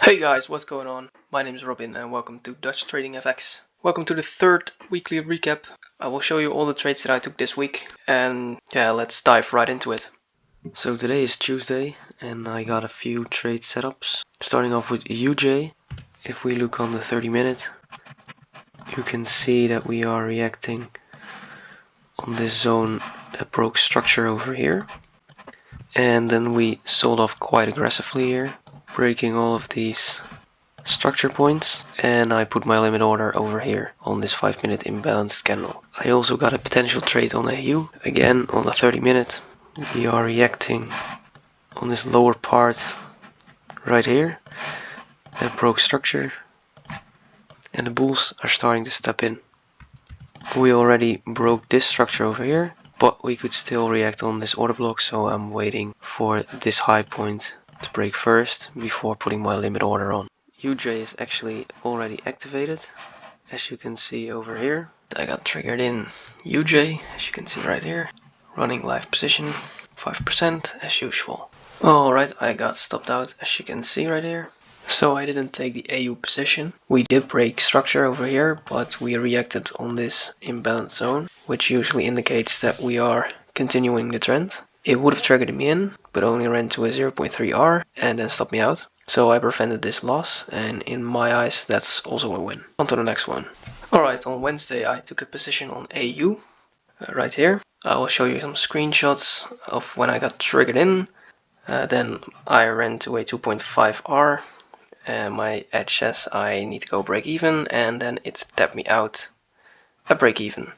Hey guys, what's going on? My name is Robin and welcome to Dutch Trading FX. Welcome to the third weekly recap. I will show you all the trades that I took this week and yeah, let's dive right into it. So today is Tuesday and I got a few trade setups. Starting off with UJ. If we look on the 30-minute, you can see that we are reacting on this zone that broke structure over here. And then we sold off quite aggressively here, breaking all of these structure points, and I put my limit order over here on this 5-minute imbalanced candle. I also got a potential trade on AU. Again, on the 30-minute, we are reacting on this lower part right here that broke structure, and the bulls are starting to step in. We already broke this structure over here, but we could still react on this order block, so I'm waiting for this high point to break first before putting my limit order on. UJ is actually already activated, as you can see over here. I got triggered in UJ, as you can see right here. Running live position, 5% as usual. Alright, I got stopped out, as you can see right here. So I didn't take the AU position. We did break structure over here, but we reacted on this imbalanced zone, which usually indicates that we are continuing the trend. It would have triggered me in, but only ran to a 0.3 R and then stopped me out. So I prevented this loss, and in my eyes that's also a win. On to the next one. Alright, on Wednesday I took a position on AU, right here. I will show you some screenshots of when I got triggered in. Then I ran to a 2.5 R. And my edge says I need to go break even, and then it tapped me out a break even.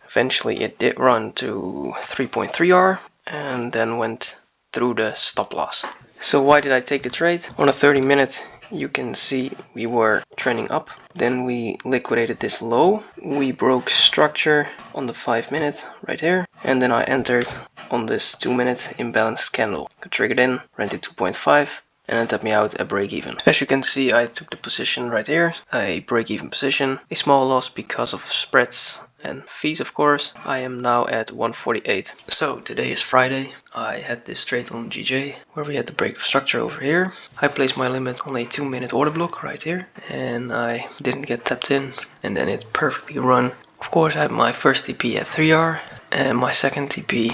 Eventually it did run to 3.3 R and then went through the stop loss. So why did I take the trade? On a 30-minute you can see we were trending up, then we liquidated this low, we broke structure on the 5-minute right here, and then I entered on this 2-minute imbalanced candle. Got triggered in, ran to 2.5 and then tapped me out a break even. As you can see, I took the position right here, a break even position, a small loss because of spreads and fees, of course. I am now at 148. So today is Friday. I had this trade on GJ where we had the break of structure over here. I placed my limit on a 2-minute order block right here, and I didn't get tapped in, and then it perfectly run. Of course, I had my first TP at 3R and my second TP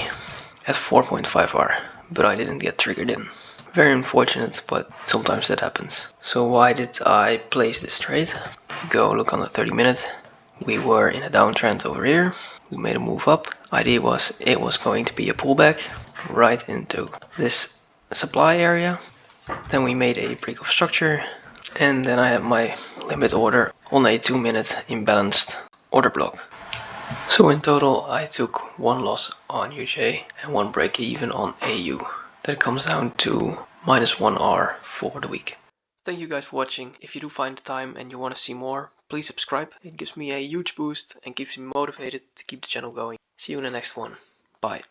at 4.5R, but I didn't get triggered in. Very unfortunate, but sometimes that happens. So why did I place this trade? If you go look on the 30-minute, we were in a downtrend over here. We made a move up. Idea was it was going to be a pullback right into this supply area. Then we made a break of structure, and then I had my limit order on a 2-minute imbalanced order block. So in total I took one loss on UJ and one break even on AU. That comes down to -1R for the week. Thank you guys for watching. If you do find the time and you want to see more, please subscribe. It gives me a huge boost and keeps me motivated to keep the channel going. See you in the next one. Bye.